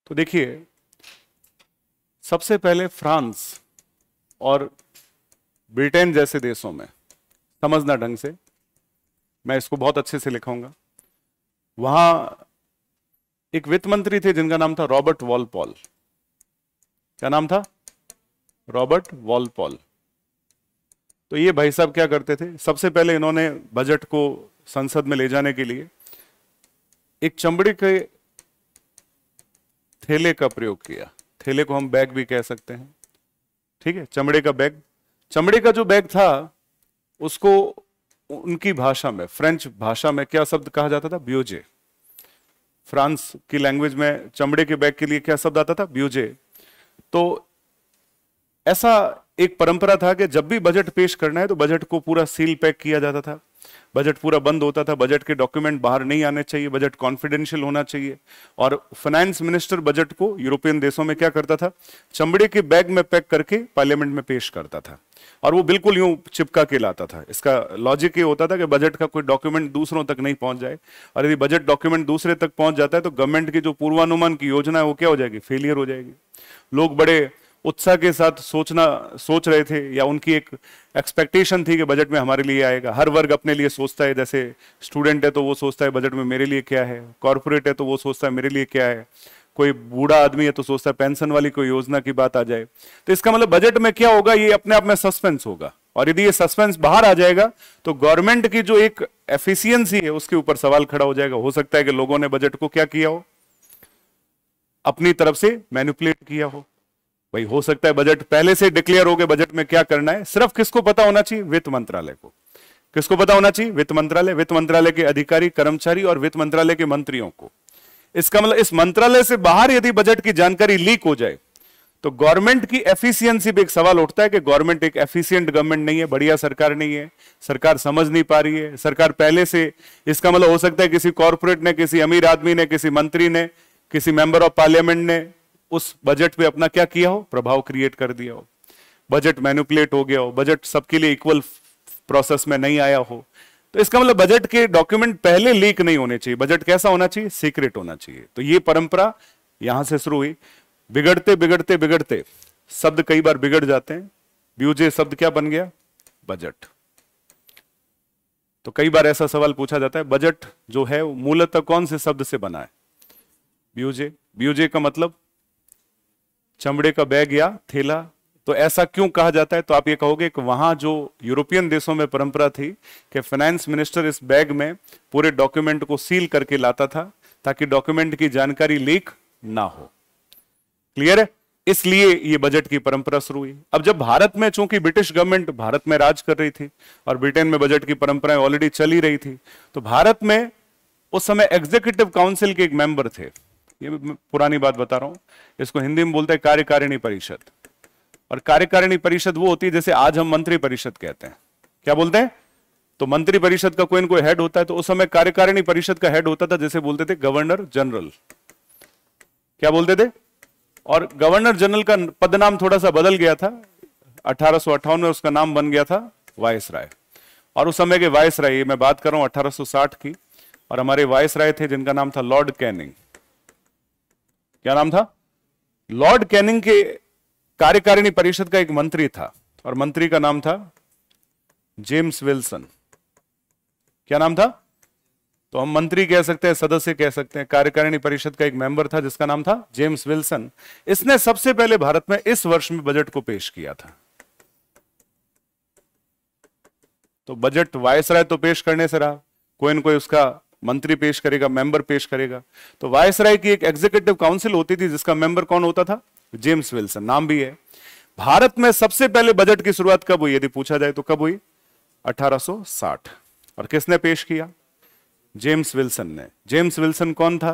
तो देखिए, सबसे पहले फ्रांस और ब्रिटेन जैसे देशों में, समझना ढंग से, मैं इसको बहुत अच्छे से लिखाऊंगा, वहां एक वित्त मंत्री थे जिनका नाम था रॉबर्ट वॉलपॉल। क्या नाम था? Robert Walpole. तो ये भाई साहब क्या करते थे, सबसे पहले इन्होंने बजट को संसद में ले जाने के लिए एक चमड़े के थैले का प्रयोग किया। थैले को हम बैग भी कह सकते हैं, ठीक है, चमड़े का बैग। चमड़े का जो बैग था उसको उनकी भाषा में, फ्रेंच भाषा में क्या शब्द कहा जाता था? ब्यूजे। फ्रांस की लैंग्वेज में चमड़े के बैग के लिए क्या शब्द आता था? ब्यूजे। तो ऐसा एक परंपरा था कि जब भी बजट पेश करना है तो बजट को पूरा सील पैक किया जाता था, बजट पूरा बंद होता था, बजट के डॉक्यूमेंट बाहर नहीं आने चाहिए, बजट कॉन्फिडेंशियल होना चाहिए। और फाइनेंस मिनिस्टर बजट को यूरोपियन देशों में क्या करता था? चमड़े के बैग में पैक करके पार्लियामेंट में पेश करता था, और वो बिल्कुल यूं चिपका के लाता था। इसका लॉजिक ये होता था कि बजट का कोई डॉक्यूमेंट दूसरों तक नहीं पहुंच जाए, और यदि बजट डॉक्यूमेंट दूसरे तक पहुंच जाता है तो गवर्नमेंट की जो पूर्वानुमान की योजना है वो क्या हो जाएगी? फेलियर हो जाएगी। लोग बड़े उत्साह के साथ सोच रहे थे, या उनकी एक एक्सपेक्टेशन थी कि बजट में हमारे लिए आएगा। हर वर्ग अपने लिए सोचता है, जैसे स्टूडेंट है तो वो सोचता है बजट में मेरे लिए क्या है, कॉर्पोरेट है तो वो सोचता है मेरे लिए क्या है, कोई बूढ़ा आदमी है तो सोचता है पेंशन वाली कोई योजना की बात आ जाए। तो इसका मतलब बजट में क्या होगा, ये अपने आप में सस्पेंस होगा, और यदि ये सस्पेंस बाहर आ जाएगा तो गवर्नमेंट की जो एक एफिशिएंसी है उसके ऊपर सवाल खड़ा हो जाएगा। हो सकता है कि लोगों ने बजट को क्या किया हो, अपनी तरफ से मैनिपुलेट किया हो। भाई हो सकता है बजट पहले से डिक्लेयर हो गए, बजट में क्या करना है सिर्फ किसको पता होना चाहिए? वित्त मंत्रालय को। किसको पता होना चाहिए? वित्त मंत्रालय, वित्त मंत्रालय के अधिकारी, कर्मचारी और वित्त मंत्रालय के मंत्रियों को। इसका मतलब इस मंत्रालय से बाहर यदि बजट की जानकारी लीक हो जाए तो गवर्नमेंट की एफिशिएंसी पे एक सवाल उठता है कि गवर्नमेंट एक एफिशिएंट गवर्नमेंट नहीं है, बढ़िया सरकार नहीं है, सरकार समझ नहीं पा रही है, सरकार पहले से, इसका मतलब हो सकता है किसी कॉर्पोरेट ने, किसी अमीर आदमी ने, किसी मंत्री ने, किसी मेंबर ऑफ पार्लियामेंट ने उस बजट पे अपना क्या किया हो? प्रभाव क्रिएट कर दिया हो, बजट मैनिपुलेट हो गया हो, बजट सबके लिए इक्वल प्रोसेस में नहीं आया हो। तो इसका मतलब बजट के डॉक्यूमेंट पहले लीक नहीं होने चाहिए। बजट कैसा होना चाहिए? सीक्रेट होना चाहिए। तो ये परंपरा यहां से शुरू हुई। बिगड़ते बिगड़ते बिगड़ते शब्द कई बार बिगड़ जाते हैं। ब्यूजे शब्द क्या बन गया? बजट। तो कई बार ऐसा सवाल पूछा जाता है, बजट जो है वो मूलतः कौन से शब्द से बना है? ब्यूजे। ब्यूजे का मतलब चमड़े का बैग या थैला। तो ऐसा क्यों कहा जाता है? तो आप ये कहोगे कि वहां जो यूरोपियन देशों में परंपरा थी कि फाइनेंस मिनिस्टर इस बैग में पूरे डॉक्यूमेंट को सील करके लाता था ताकि डॉक्यूमेंट की जानकारी लीक ना हो। क्लियर है? इसलिए ये बजट की परंपरा शुरू हुई। अब जब भारत में, चूंकि ब्रिटिश गवर्नमेंट भारत में राज कर रही थी और ब्रिटेन में बजट की परंपराएं ऑलरेडी चली रही थी, तो भारत में उस समय एग्जीक्यूटिव काउंसिल के एक मेंबर थे। ये मैं पुरानी बात बता रहा हूं, इसको हिंदी में बोलते हैं कार्यकारिणी परिषद। और कार्यकारिणी परिषद वो होती है जैसे आज हम मंत्री परिषद कहते हैं। क्या बोलते हैं? तो मंत्री परिषद का कोई न कोई हेड होता है, तो उस समय कार्यकारिणी परिषद का हेड होता था, जैसे बोलते थे गवर्नर जनरल। क्या बोलते थे? और गवर्नर जनरल का पद नाम थोड़ा सा बदल गया था 1858 में, उसका नाम बन गया था वायसराय। और उस समय के वायसराय, मैं बात कर रहा हूं 1860 की, और हमारे वायसराय थे जिनका नाम था लॉर्ड कैनिंग। क्या नाम था? लॉर्ड कैनिंग के कार्यकारिणी परिषद का एक मंत्री था, और मंत्री का नाम था जेम्स विल्सन। क्या नाम था? तो हम मंत्री कह सकते हैं, सदस्य कह सकते हैं। कार्यकारिणी परिषद का एक मेंबर था जिसका नाम था जेम्स विल्सन। इसने सबसे पहले भारत में इस वर्ष में बजट को पेश किया था। तो बजट वायसराय तो पेश करने से रहा, कोई न कोई उसका मंत्री पेश करेगा, मेंबर पेश करेगा। तो वायसराय की एक एग्जीक्यूटिव काउंसिल होती थी जिसका मेंबर कौन होता था? जेम्स विल्सन, नाम भी है। भारत में सबसे पहले बजट की शुरुआत कब हुई यदि पूछा जाए तो कब हुई? 1860। और किसने पेश किया? जेम्स विल्सन ने। जेम्स विल्सन कौन था?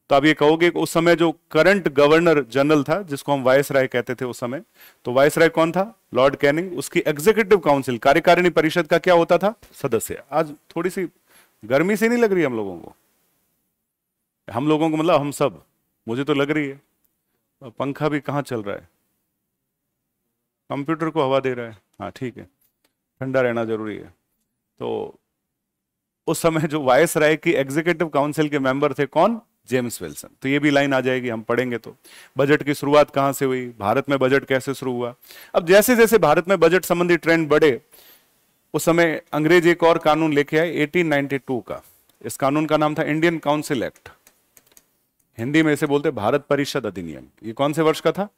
तो आप ये कहोगे कि उस समय जो करंट गवर्नर जनरल था, जिसको हम वायसराय कहते थे उस समय, तो वायसराय कौन था? Lord Canning. उसकी एग्जीक्यूटिव काउंसिल, कार्यकारिणी परिषद का क्या होता था? सदस्य। आज थोड़ी सी गर्मी से नहीं लग रही हम लोगों को? हम लोगों को मतलब हम सब, मुझे तो लग रही है। पंखा भी कहाँ चल रहा है? कंप्यूटर को हवा दे रहा है। हाँ ठीक है, ठंडा रहना जरूरी है। तो उस समय जो वायसराय की एग्जीक्यूटिव काउंसिल के मेंबर थे कौन? James Wilson. तो ये भी लाइन आ जाएगी, हम पढ़ेंगे। तो बजट की शुरुआत कहां से हुई, भारत में बजट कैसे शुरू हुआ। अब जैसे जैसे भारत में बजट संबंधी ट्रेंड बढ़े, उस समय अंग्रेज एक और कानून लेके आए 1892 का। इस कानून का नाम था इंडियन काउंसिल एक्ट, हिंदी में इसे बोलते भारत परिषद अधिनियम। ये कौन से वर्ष का था?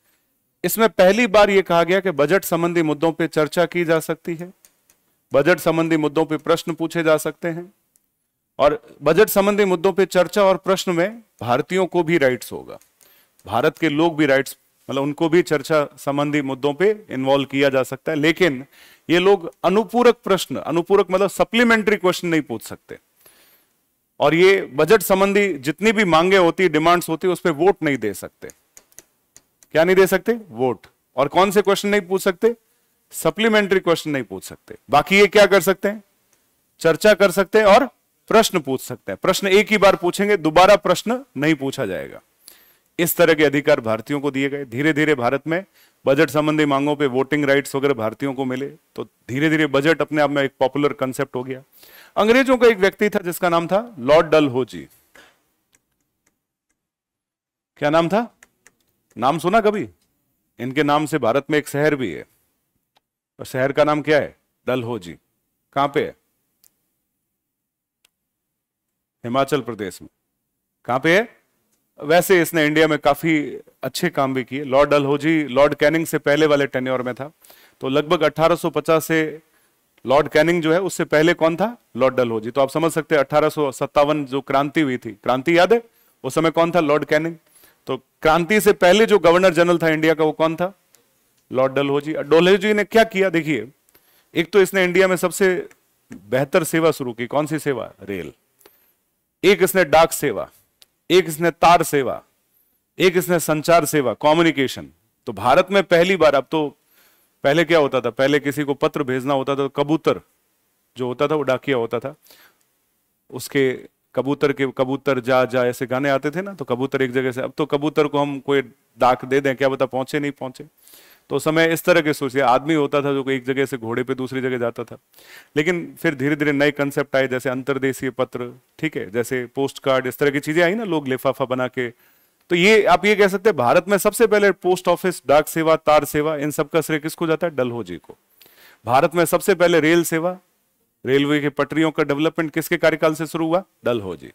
इसमें पहली बार यह कहा गया कि बजट संबंधी मुद्दों पर चर्चा की जा सकती है, बजट संबंधी मुद्दों पर प्रश्न पूछे जा सकते हैं, और बजट संबंधी मुद्दों पे चर्चा और प्रश्न में भारतीयों को भी राइट्स होगा, भारत के लोग भी राइट्स, मतलब उनको भी चर्चा संबंधी मुद्दों पे इन्वॉल्व किया जा सकता है। लेकिन ये लोग अनुपूरक प्रश्न, अनुपूरक मतलब सप्लीमेंट्री क्वेश्चन नहीं पूछ सकते, और ये बजट संबंधी जितनी भी मांगे होती, डिमांड्स होती, उस पर वोट नहीं दे सकते। क्या नहीं दे सकते? वोट। और कौन से क्वेश्चन नहीं पूछ सकते? सप्लीमेंट्री क्वेश्चन नहीं पूछ सकते। बाकी ये क्या कर सकते हैं? चर्चा कर सकते हैं और प्रश्न पूछ सकते हैं। प्रश्न एक ही बार पूछेंगे, दोबारा प्रश्न नहीं पूछा जाएगा। इस तरह के अधिकार भारतीयों को दिए गए। धीरे धीरे भारत में बजट संबंधी मांगों पे वोटिंग राइट्स वगैरह भारतीयों को मिले, तो धीरे धीरे बजट अपने आप में एक पॉपुलर कंसेप्ट हो गया। अंग्रेजों का एक व्यक्ति था जिसका नाम था लॉर्ड डलहौजी। क्या नाम था? नाम सुना कभी? इनके नाम से भारत में एक शहर भी है, और शहर का नाम क्या है? डलहौजी। कहां पे है? हिमाचल प्रदेश में। कहां पे है? वैसे इसने इंडिया में काफी अच्छे काम भी किए। लॉर्ड डलहौजी लॉर्ड कैनिंग से पहले वाले टेन्योर में था, तो लगभग 1850 से लॉर्ड कैनिंग जो है उससे पहले कौन था? लॉर्ड डलहौजी। तो आप समझ सकते हैं 1857 जो क्रांति हुई थी, क्रांति याद है? उस समय कौन था? Lord Canning. तो क्रांति से पहले जो गवर्नर जनरल था इंडिया का, वो कौन था? लॉर्ड डलहौजी। डलहौजी ने क्या किया देखिए, एक तो इसने इंडिया में सबसे बेहतर सेवा शुरू की। कौन सी सेवा? रेल। एक इसने डाक सेवा, एक इसने तार सेवा, एक इसने संचार सेवा, कम्युनिकेशन। तो भारत में पहली बार, अब तो पहले क्या होता था, पहले किसी को पत्र भेजना होता था तो कबूतर जो होता था वो डाकिया होता था, उसके कबूतर जा जा ऐसे गाने आते थे ना, तो कबूतर एक जगह से, अब तो कबूतर को हम कोई डाक दे दें, क्या पता पहुंचे नहीं पहुंचे। तो उस समय इस तरह के सोचिए, आदमी होता था जो एक जगह से घोड़े पे दूसरी जगह जाता था। लेकिन फिर धीरे धीरे नए कंसेप्ट आए, जैसे अंतर्देशीय पत्र, ठीक है, जैसे पोस्ट कार्ड, इस तरह की चीजें आई ना, लोग लिफाफा बना के। तो ये आप ये कह सकते हैं भारत में सबसे पहले पोस्ट ऑफिस, डाक सेवा, तार सेवा, इन सब का श्रेय किसको जाता है? डलहौजी को। भारत में सबसे पहले रेल सेवा, रेलवे के पटरियों का डेवलपमेंट किसके कार्यकाल से शुरू हुआ? डलहौजी।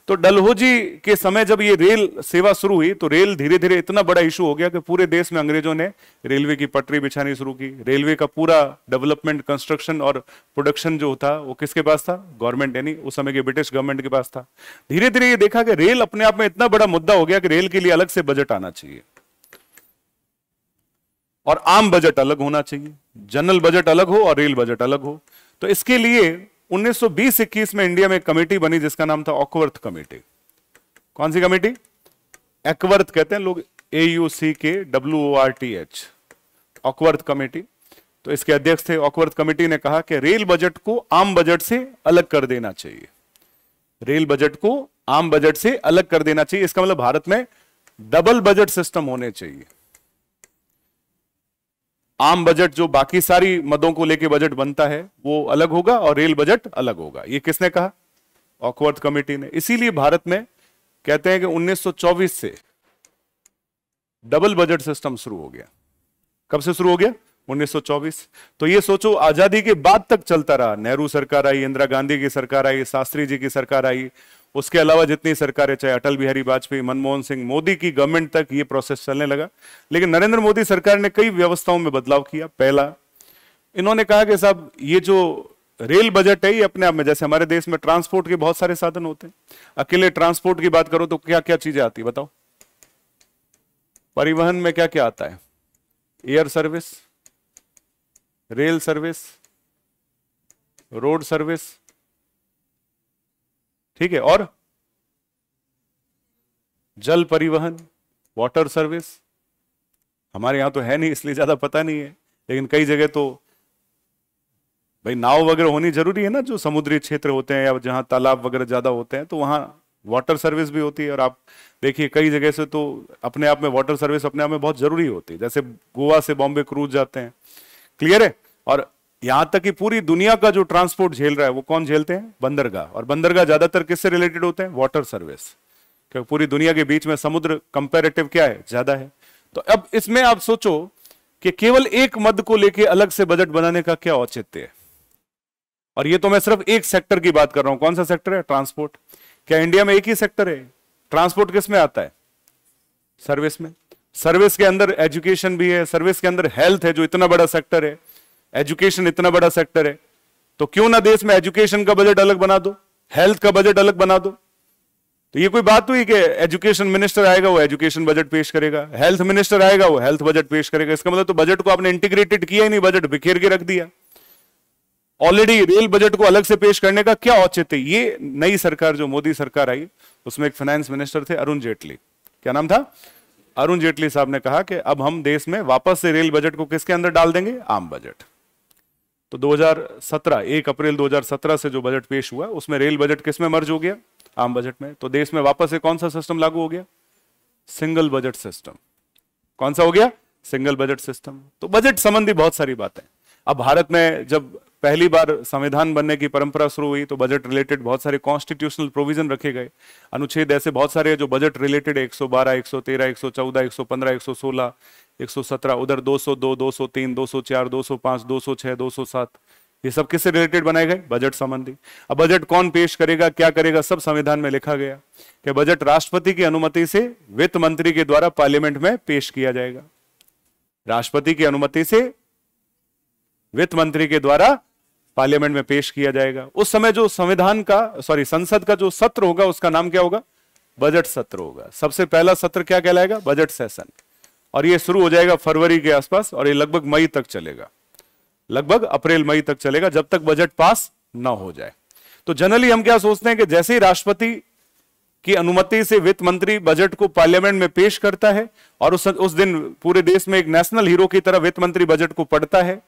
तो डलहौजी के समय जब ये रेल सेवा शुरू हुई, तो रेल धीरे धीरे इतना बड़ा इशू हो गया कि पूरे देश में अंग्रेजों ने रेलवे की पटरी बिछानी शुरू की। रेलवे का पूरा डेवलपमेंट, कंस्ट्रक्शन और प्रोडक्शन जो था वो किसके पास था? गवर्नमेंट, यानी उस समय के ब्रिटिश गवर्नमेंट के पास था। धीरे धीरे ये देखा कि रेल अपने आप में इतना बड़ा मुद्दा हो गया कि रेल के लिए अलग से बजट आना चाहिए, और आम बजट अलग होना चाहिए, जनरल बजट अलग हो और रेल बजट अलग हो। तो इसके लिए 1920-21 में इंडिया में एक कमेटी बनी जिसका नाम था ऑकवर्थ कमेटी। कौन सी कमेटी? एक्वर्थ कहते हैं लोग, AUCKWORTH, ऑकवर्थ कमेटी। तो इसके अध्यक्ष थे। ऑकवर्थ कमेटी ने कहा कि रेल बजट को आम बजट से अलग कर देना चाहिए, रेल बजट को आम बजट से अलग कर देना चाहिए। इसका मतलब भारत में डबल बजट सिस्टम होने चाहिए। आम बजट जो बाकी सारी मदों को लेके बजट बनता है वो अलग होगा, और रेल बजट अलग होगा। ये किसने कहा? ऑकवर्थ कमेटी ने। इसीलिए भारत में कहते हैं कि 1924 से डबल बजट सिस्टम शुरू हो गया। कब से शुरू हो गया? 1924। तो ये सोचो, आजादी के बाद तक चलता रहा। नेहरू सरकार आई, इंदिरा गांधी की सरकार आई, शास्त्री जी की सरकार आई, उसके अलावा जितनी सरकारें, चाहे अटल बिहारी वाजपेयी, मनमोहन सिंह, मोदी की गवर्नमेंट तक ये प्रोसेस चलने लगा। लेकिन नरेंद्र मोदी सरकार ने कई व्यवस्थाओं में बदलाव किया। पहला, इन्होंने कहा कि साहब ये जो रेल बजट है ये अपने आप में, जैसे हमारे देश में ट्रांसपोर्ट के बहुत सारे साधन होते हैं, अकेले ट्रांसपोर्ट की बात करो तो क्या क्या चीजें आती है बताओ? परिवहन में क्या क्या आता है? Air service, rail service, road service, ठीक है, और जल परिवहन, वाटर सर्विस। हमारे यहां तो है नहीं इसलिए ज्यादा पता नहीं है, लेकिन कई जगह तो भाई नाव वगैरह होनी जरूरी है ना, जो समुद्री क्षेत्र होते हैं या जहां तालाब वगैरह ज्यादा होते हैं, तो वहां वाटर सर्विस भी होती है। और आप देखिए कई जगह से तो अपने आप में वाटर सर्विस अपने आप में बहुत जरूरी होती है, जैसे गोवा से बॉम्बे क्रूज जाते हैं, क्लियर है। और यहां तक कि पूरी दुनिया का जो ट्रांसपोर्ट झेल रहा है वो कौन झेलते हैं? बंदरगाह। और बंदरगाह ज्यादातर किससे रिलेटेड होते हैं? Water service. क्योंकि पूरी दुनिया के बीच में समुद्र कंपैरेटिव क्या है, ज्यादा है। तो अब इसमें आप सोचो कि केवल एक मद को लेके अलग से बजट बनाने का क्या औचित्य है। और ये तो मैं सिर्फ एक सेक्टर की बात कर रहा हूं। कौन सा सेक्टर है? ट्रांसपोर्ट। क्या इंडिया में एक ही सेक्टर है? ट्रांसपोर्ट किस में आता है? सर्विस में। सर्विस के अंदर एजुकेशन भी है, सर्विस के अंदर हेल्थ है जो इतना बड़ा सेक्टर है, एजुकेशन इतना बड़ा सेक्टर है। तो क्यों ना देश में एजुकेशन का बजट अलग बना दो, हेल्थ का बजट अलग बना दो। तो ये कोई बात हुई कि एजुकेशन मिनिस्टर आएगा वो एजुकेशन बजट पेश करेगा, हेल्थ मिनिस्टर आएगा वो हेल्थ बजट पेश करेगा? इसका मतलब तो बजट को आपने इंटीग्रेटेड किया ही नहीं, बजट बिखेर के रख दिया। ऑलरेडी रेल बजट को अलग से पेश करने का क्या औचित्य? ये नई सरकार जो मोदी सरकार आई उसमें एक फाइनेंस मिनिस्टर थे अरुण जेटली। क्या नाम था? अरुण जेटली साहब ने कहा कि अब हम देश में वापस से रेल बजट को किसके अंदर डाल देंगे? आम बजट। तो 2017 1 अप्रैल 2017 से जो बजट पेश हुआ उसमें रेल बजट किस में मर्ज हो गया? आम बजट में। तो देश में वापस से कौन सा सिस्टम लागू हो गया? Single budget system. कौन सा हो गया? Single budget system. तो बजट संबंधी बहुत सारी बातें। अब भारत में जब पहली बार संविधान बनने की परंपरा शुरू हुई तो बजट रिलेटेड बहुत सारे कॉन्स्टिट्यूशनल प्रोविजन रखे गए, अनुच्छेद ऐसे बहुत सारे जो बजट रिलेटेड 112, 113, 114, 115, 116, 117, उधर 202, 203, 204, 205, 206, 207, ये सब किससे रिलेटेड बनाए गए? बजट संबंधी। अब बजट कौन पेश करेगा, क्या करेगा, सब संविधान में लिखा गया कि बजट राष्ट्रपति की अनुमति से वित्त मंत्री के द्वारा पार्लियामेंट में पेश किया जाएगा। राष्ट्रपति की अनुमति से वित्त मंत्री के द्वारा पार्लियामेंट में पेश किया जाएगा। उस समय जो संसद का जो सत्र होगा उसका नाम क्या होगा? बजट सत्र होगा। सबसे पहला सत्र क्या कहलाएगा? Budget session. और ये शुरू हो जाएगा फरवरी के आसपास और ये लगभग मई तक चलेगा, लगभग अप्रैल मई तक चलेगा, जब तक बजट पास ना हो जाए। तो जनरली हम क्या सोचते हैं कि जैसे ही राष्ट्रपति की अनुमति से वित्त मंत्री बजट को पार्लियामेंट में पेश करता है और उस दिन पूरे देश में एक नेशनल हीरो की तरह वित्त मंत्री बजट को पढ़ता है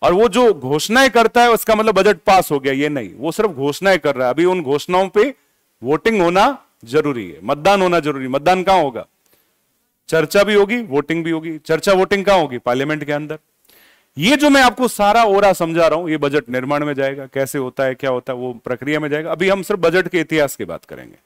और वो जो घोषणाएं करता है उसका मतलब बजट पास हो गया, ये नहीं। वो सिर्फ घोषणाएं कर रहा है। अभी उन घोषणाओं पे वोटिंग होना जरूरी है, मतदान होना जरूरी। मतदान कहां होगा? चर्चा भी होगी, वोटिंग भी होगी। चर्चा वोटिंग कहां होगी? पार्लियामेंट के अंदर। ये जो मैं आपको सारा ओरा समझा रहा हूं ये बजट निर्माण में जाएगा, कैसे होता है, क्या होता है, वो प्रक्रिया में जाएगा। अभी हम सिर्फ बजट के इतिहास की बात करेंगे।